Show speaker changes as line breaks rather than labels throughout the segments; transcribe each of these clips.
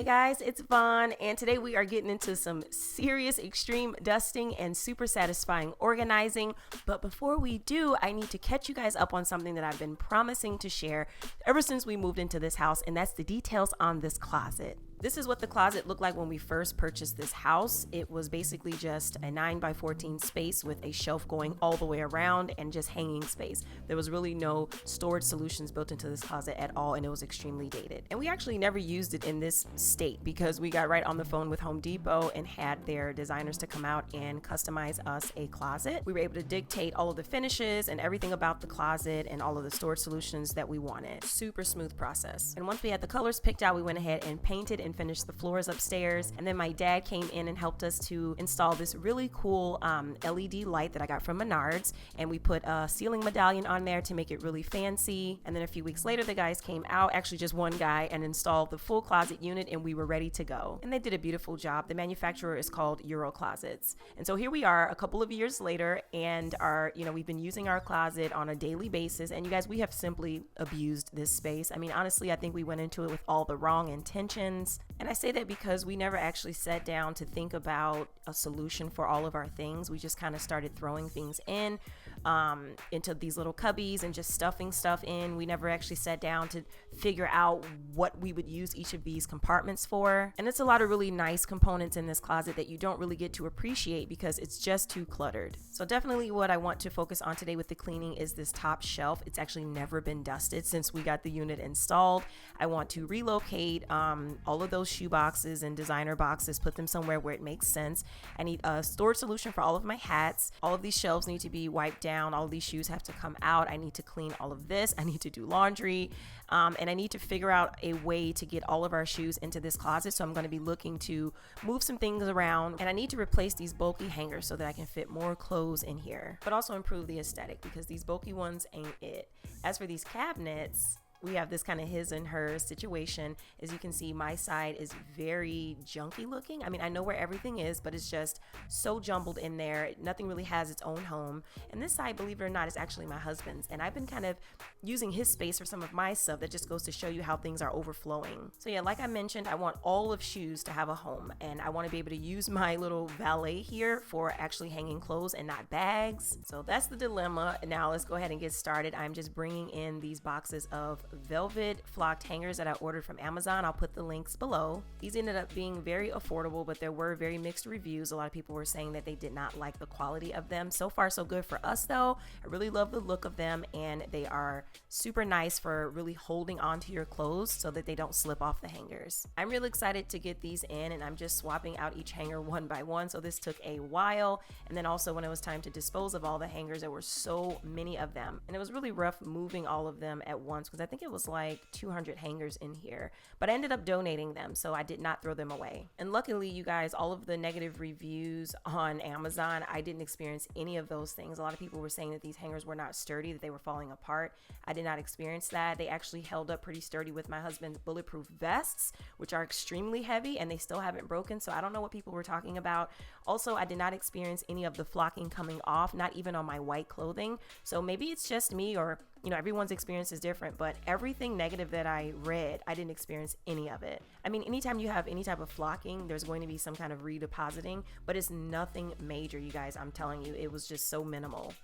Hey guys, it's Vaughn, and today we are getting into some serious extreme dusting and super satisfying organizing. But before we do, I need to catch you guys up on something that I've been promising to share ever since we moved into this house, and that's the details on this closet. This is what the closet looked like when we first purchased this house. It was basically just a 9x14 space with a shelf going all the way around and just hanging space. There was really no storage solutions built into this closet at all, and it was extremely dated. And we actually never used it in this state because we got right on the phone with Home Depot and had their designers to come out and customize us a closet. We were able to dictate all of the finishes and everything about the closet and all of the storage solutions that we wanted. Super smooth process. And once we had the colors picked out, we went ahead and painted and finished the floors upstairs. And then my dad came in and helped us to install this really cool LED light that I got from Menards, and we put a ceiling medallion on there to make it really fancy. And then a few weeks later, the guys came out, actually just one guy, and installed the full closet unit, and we were ready to go. And they did a beautiful job. The manufacturer is called EuroClosets. And so here we are a couple of years later, and we've been using our closet on a daily basis. And you guys, we have simply abused this space. I mean, honestly, I think we went into it with all the wrong intentions. And I say that because we never actually sat down to think about a solution for all of our things. We just kind of started throwing things into these little cubbies and just stuffing stuff in. We never actually sat down to figure out what we would use each of these compartments for. And it's a lot of really nice components in this closet that you don't really get to appreciate because it's just too cluttered. So definitely what I want to focus on today with the cleaning is this top shelf. It's actually never been dusted since we got the unit installed. I want to relocate all of those shoe boxes and designer boxes, put them somewhere where it makes sense. I need a storage solution for all of my hats. All of these shelves need to be wiped down. All of these shoes have to come out. I need to clean all of this. I need to do laundry. And I need to figure out a way to get all of our shoes into this closet. So I'm going to be looking to move some things around, and I need to replace these bulky hangers so that I can fit more clothes in here, but also improve the aesthetic because these bulky ones ain't it. As for these cabinets, we have this kind of his and her situation. As you can see, my side is very junky looking. I mean, I know where everything is, but it's just so jumbled in there. Nothing really has its own home. And this side, believe it or not, is actually my husband's. And I've been kind of using his space for some of my stuff. That just goes to show you how things are overflowing. So yeah, like I mentioned, I want all of shoes to have a home. And I want to be able to use my little valet here for actually hanging clothes and not bags. So that's the dilemma. Now let's go ahead and get started. I'm just bringing in these boxes of velvet flocked hangers that I ordered from Amazon. I'll put the links below. These ended up being very affordable, but there were very mixed reviews. A lot of people were saying that they did not like the quality of them. So far, so good for us though. I really love the look of them, and they are super nice for really holding onto your clothes so that they don't slip off the hangers. I'm really excited to get these in, and I'm just swapping out each hanger one by one. So this took a while. And then also when it was time to dispose of all the hangers, there were so many of them. And it was really rough moving all of them at once because I think it was like 200 hangers in here, but I ended up donating them, so I did not throw them away. And luckily, you guys, all of the negative reviews on Amazon, I didn't experience any of those things. A lot of people were saying that these hangers were not sturdy, that they were falling apart. I did not experience that. They actually held up pretty sturdy with my husband's bulletproof vests, which are extremely heavy, and they still haven't broken, so I don't know what people were talking about. Also, I did not experience any of the flocking coming off, not even on my white clothing. So maybe it's just me, or everyone's experience is different, but everything negative that I read, I didn't experience any of it. I mean, anytime you have any type of flocking, there's going to be some kind of redepositing, but it's nothing major, you guys. I'm telling you, it was just so minimal.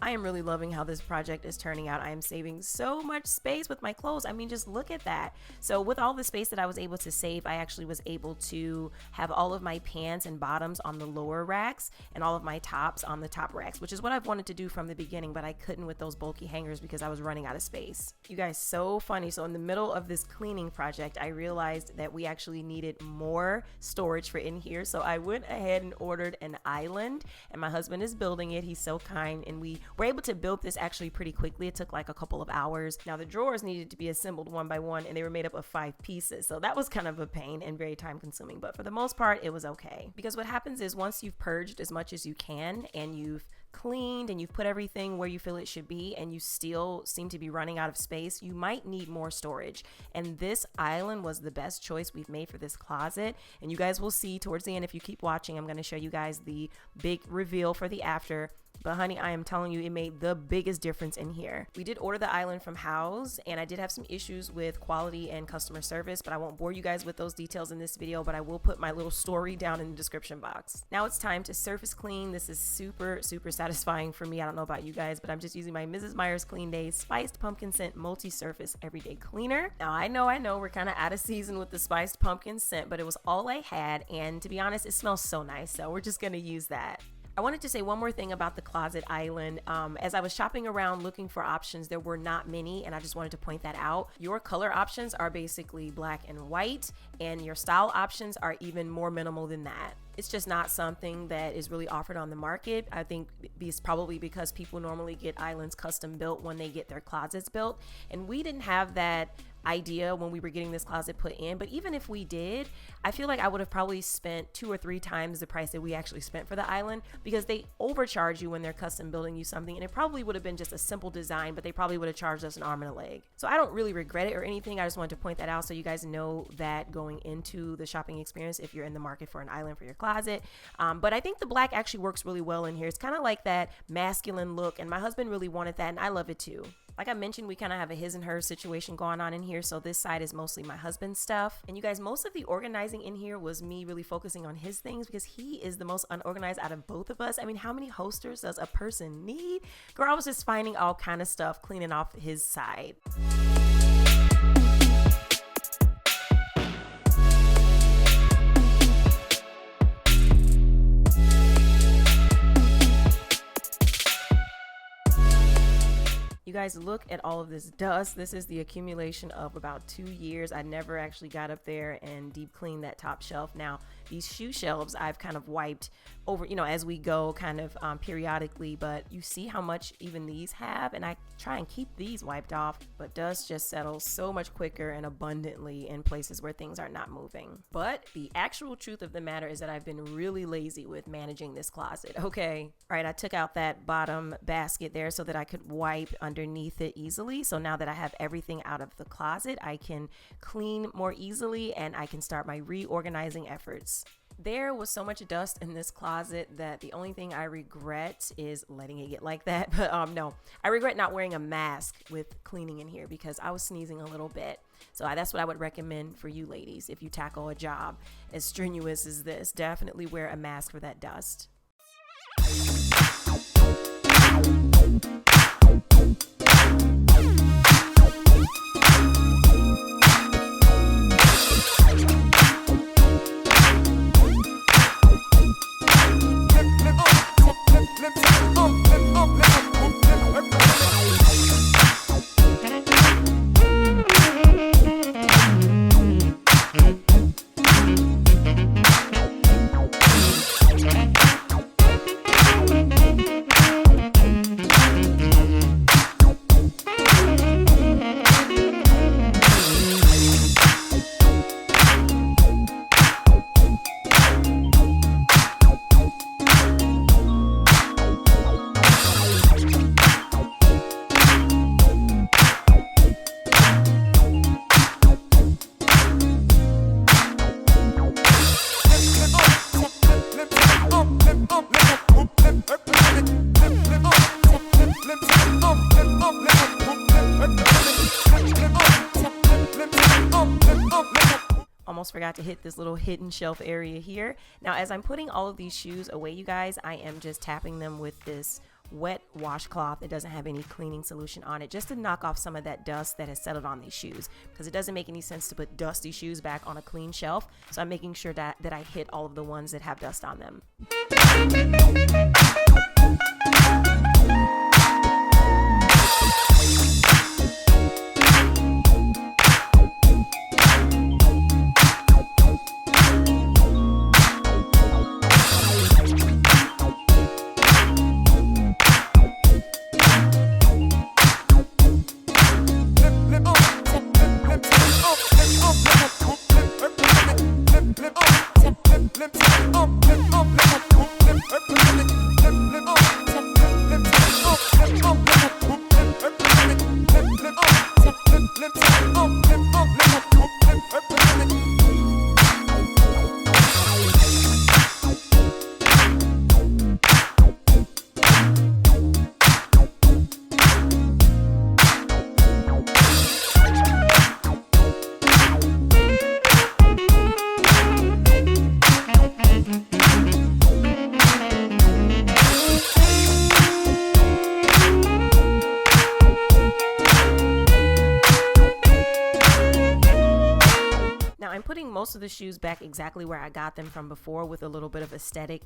I am really loving how this project is turning out. I am saving so much space with my clothes. I mean, just look at that. So with all the space that I was able to save, I actually was able to have all of my pants and bottoms on the lower racks and all of my tops on the top racks, which is what I've wanted to do from the beginning, but I couldn't with those bulky hangers because I was running out of space. You guys, so funny. So in the middle of this cleaning project, I realized that we actually needed more storage for in here. So I went ahead and ordered an island, and my husband is building it. He's so kind, and we We're able to build this actually pretty quickly. It took like a couple of hours. Now the drawers needed to be assembled one by one, and they were made up of 5 pieces. So that was kind of a pain and very time consuming, but for the most part, it was okay. Because what happens is once you've purged as much as you can and you've cleaned and you've put everything where you feel it should be and you still seem to be running out of space, you might need more storage. And this island was the best choice we've made for this closet. And you guys will see towards the end, if you keep watching, I'm going to show you guys the big reveal for the after. But honey, I am telling you, it made the biggest difference in here. We did order the island from HOUZZ, and I did have some issues with quality and customer service, but I won't bore you guys with those details in this video, but I will put my little story down in the description box. Now it's time to surface clean. This is super satisfying for me. I don't know about you guys, but I'm just using my Mrs. Meyer's Clean Day Spiced Pumpkin Scent Multi-Surface Everyday Cleaner. Now I know we're kind of out of season with the spiced pumpkin scent, but it was all I had, and to be honest, it smells so nice, so we're just gonna use that. I wanted to say one more thing about the closet island. As I was shopping around looking for options, there were not many, and I just wanted to point that out. Your color options are basically black and white, and your style options are even more minimal than that. It's just not something that is really offered on the market. I think it's probably because people normally get islands custom built when they get their closets built, and we didn't have that idea when we were getting this closet put in. But even if we did, I feel like I would have probably spent 2 or 3 times the price that we actually spent for the island, because they overcharge you when they're custom building you something, and it probably would have been just a simple design, but they probably would have charged us an arm and a leg. So I don't really regret it or anything. I just wanted to point that out so you guys know that going into the shopping experience if you're in the market for an island for your closet. But I think the black actually works really well in here. It's kind of like that masculine look, and my husband really wanted that, and I love it too. Like I mentioned, we kind of have a his and her situation going on in here, so this side is mostly my husband's stuff. And you guys, most of the organizing in here was me really focusing on his things, because he is the most unorganized out of both of us. I mean, how many holsters does a person need? Girl, I was just finding all kind of stuff, cleaning off his side. You guys, look at all of this dust. This is the accumulation of about 2 years. I never actually got up there and deep cleaned that top shelf. Now, these shoe shelves I've kind of wiped over, as we go kind of periodically, but you see how much even these have, and I try and keep these wiped off, but dust just settles so much quicker and abundantly in places where things are not moving. But the actual truth of the matter is that I've been really lazy with managing this closet. Okay, all right, I took out that bottom basket there so that I could wipe underneath it easily. So now that I have everything out of the closet, I can clean more easily and I can start my reorganizing efforts. There was so much dust in this closet that the only thing I regret is letting it get like that. But no, I regret not wearing a mask with cleaning in here, because I was sneezing a little bit. So that's what I would recommend for you ladies. If you tackle a job as strenuous as this, definitely wear a mask for that dust. Almost forgot to hit this little hidden shelf area here. Now, as I'm putting all of these shoes away, you guys, I am just tapping them with this wet washcloth that doesn't have any cleaning solution on it, just to knock off some of that dust that has settled on these shoes, because it doesn't make any sense to put dusty shoes back on a clean shelf. So I'm making sure that I hit all of the ones that have dust on them. Most of the shoes back exactly where I got them from before, with a little bit of aesthetic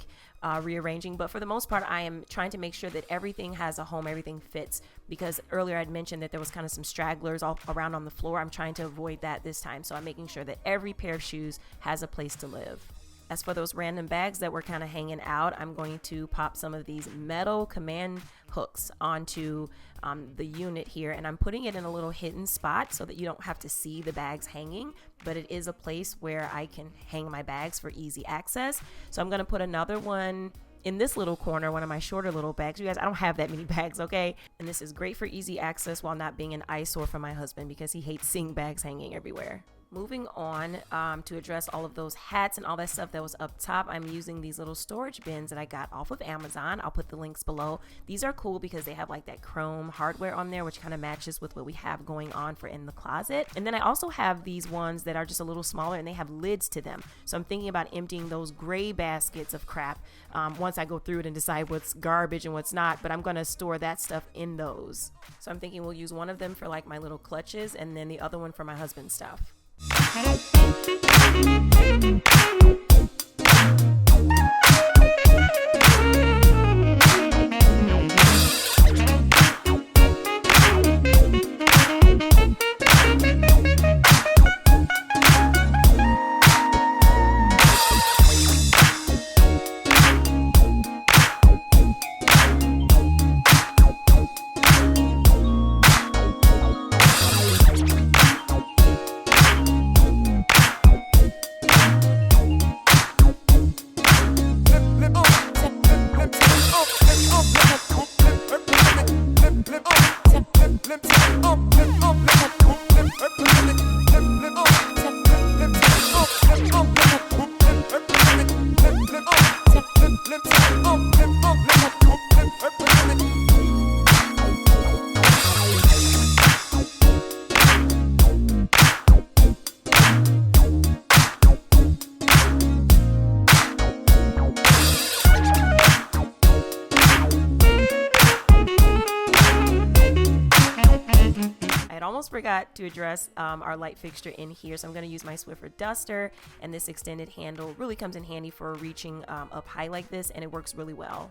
rearranging, but for the most part I am trying to make sure that everything has a home, everything fits, because earlier I'd mentioned that there was kind of some stragglers all around on the floor. I'm trying to avoid that this time, so I'm making sure that every pair of shoes has a place to live. As for those random bags that were kind of hanging out, I'm going to pop some of these metal command hooks onto the unit here, and I'm putting it in a little hidden spot so that you don't have to see the bags hanging, but it is a place where I can hang my bags for easy access. So I'm going to put another one in this little corner, one of my shorter little bags. You guys, I don't have that many bags, okay? And this is great for easy access while not being an eyesore for my husband, because he hates seeing bags hanging everywhere. Moving on to address all of those hats and all that stuff that was up top, I'm using these little storage bins that I got off of Amazon. I'll put the links below. These are cool because they have like that chrome hardware on there, which kind of matches with what we have going on for in the closet. And then I also have these ones that are just a little smaller and they have lids to them. So I'm thinking about emptying those gray baskets of crap once I go through it and decide what's garbage and what's not, but I'm going to store that stuff in those. So I'm thinking we'll use one of them for like my little clutches and then the other one for my husband's stuff. Forgot to address our light fixture in here, so I'm going to use my Swiffer duster, and this extended handle really comes in handy for reaching up high like this, and it works really well.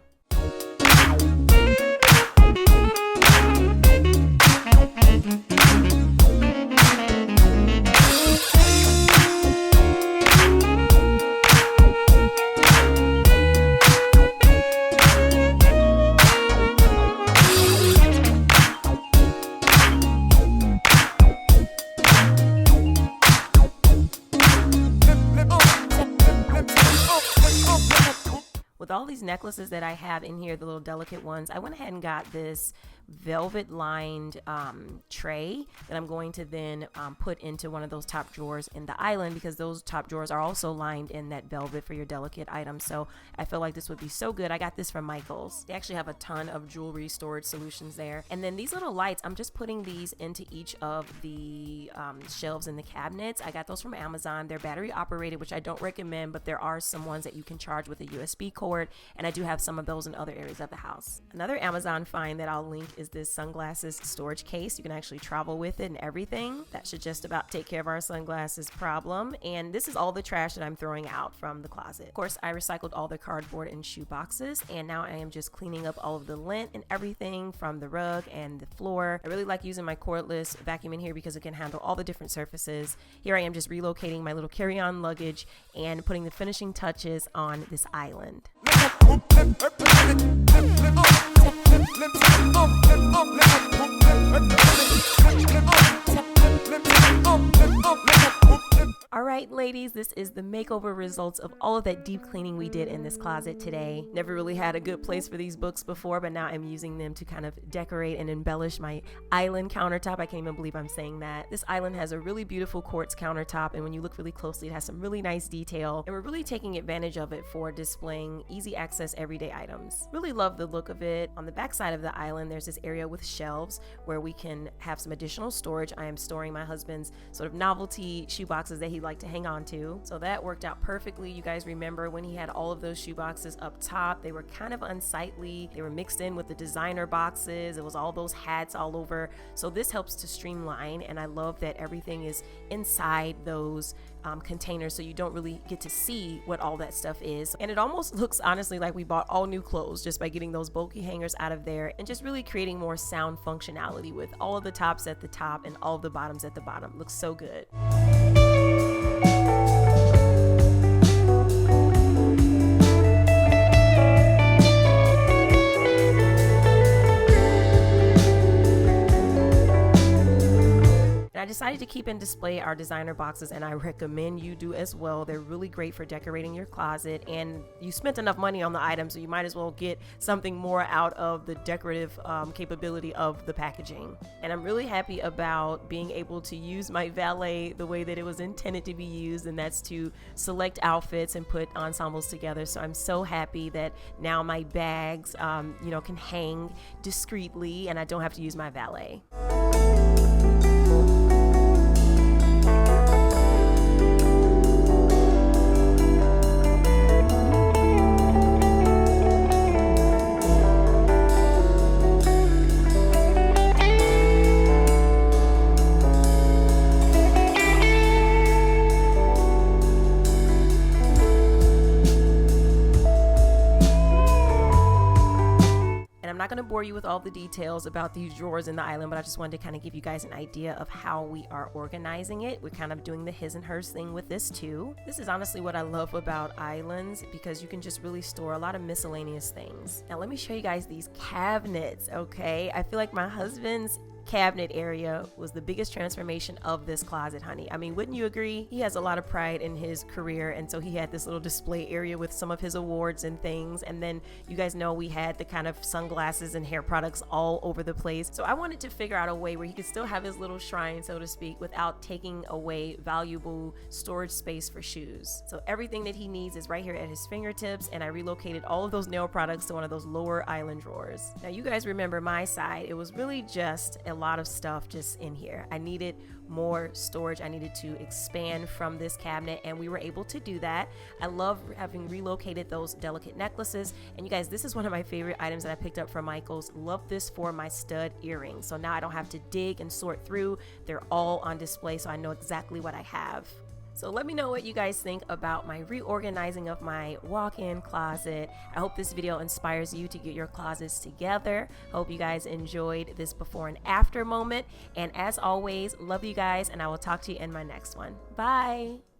With all these necklaces that I have in here, the little delicate ones, I went ahead and got this velvet lined tray that I'm going to then put into one of those top drawers in the island, because those top drawers are also lined in that velvet for your delicate items. So I feel like this would be so good. I got this from Michael's. They actually have a ton of jewelry storage solutions there. And then these little lights, I'm just putting these into each of the shelves in the cabinets. I got those from Amazon. They're battery operated, which I don't recommend, but there are some ones that you can charge with a USB cord, and I do have some of those in other areas of the house. Another Amazon find that I'll link is this sunglasses storage case. You can actually travel with it and everything. That should just about take care of our sunglasses problem. And this is all the trash that I'm throwing out from the closet. Of course, I recycled all the cardboard and shoe boxes, and now I am just cleaning up all of the lint and everything from the rug and the floor. I really like using my cordless vacuum in here because it can handle all the different surfaces. Here I am just relocating my little carry-on luggage and putting the finishing touches on this island. All right, ladies, this is the makeover results of all of that deep cleaning we did in this closet today. Never really had a good place for these books before, but now I'm using them to kind of decorate and embellish my island countertop. I can't even believe I'm saying that. This island has a really beautiful quartz countertop, and when you look really closely, it has some really nice detail, and we're really taking advantage of it for displaying easy access everyday items. Really love the look of it. On the back side of the island, there's this area with shelves where we can have some additional storage. I am storing my husband's sort of novelty shoe boxes that he like to hang on to. So that worked out perfectly. You guys remember when he had all of those shoe boxes up top, they were kind of unsightly. They were mixed in with the designer boxes. It was all those hats all over. So this helps to streamline, and I love that everything is inside those containers, so you don't really get to see what all that stuff is. And it almost looks honestly like we bought all new clothes just by getting those bulky hangers out of there and just really creating more sound functionality with all of the tops at the top and all of the bottoms at the bottom. Looks so good. I decided to keep and display our designer boxes, and I recommend you do as well. They're really great for decorating your closet, and you spent enough money on the item, so you might as well get something more out of the decorative capability of the packaging. And I'm really happy about being able to use my valet the way that it was intended to be used, and that's to select outfits and put ensembles together. So I'm so happy that now my bags can hang discreetly and I don't have to use my valet. I'm not going to bore you with all the details about these drawers in the island, but I just wanted to kind of give you guys an idea of how we are organizing it. We're kind of doing the his and hers thing with this too. This is honestly what I love about islands, because you can just really store a lot of miscellaneous things. Now let me show you guys these cabinets, okay? I feel like my husband's cabinet area was the biggest transformation of this closet, honey. I mean, wouldn't you agree? He has a lot of pride in his career, and so he had this little display area with some of his awards and things, and then you guys know we had the kind of sunglasses and hair products all over the place. So I wanted to figure out a way where he could still have his little shrine, so to speak, without taking away valuable storage space for shoes. So everything that he needs is right here at his fingertips, and I relocated all of those nail products to one of those lower island drawers. Now you guys remember my side. It was really just a lot of stuff just in here. I needed more storage. I needed to expand from this cabinet, and we were able to do that. I love having relocated those delicate necklaces, and you guys, this is one of my favorite items that I picked up from Michael's. Love this for my stud earrings, so now I don't have to dig and sort through. They're all on display, so I know exactly what I have. So let me know what you guys think about my reorganizing of my walk-in closet. I hope this video inspires you to get your closets together. Hope you guys enjoyed this before and after moment. And as always, love you guys, and I will talk to you in my next one. Bye.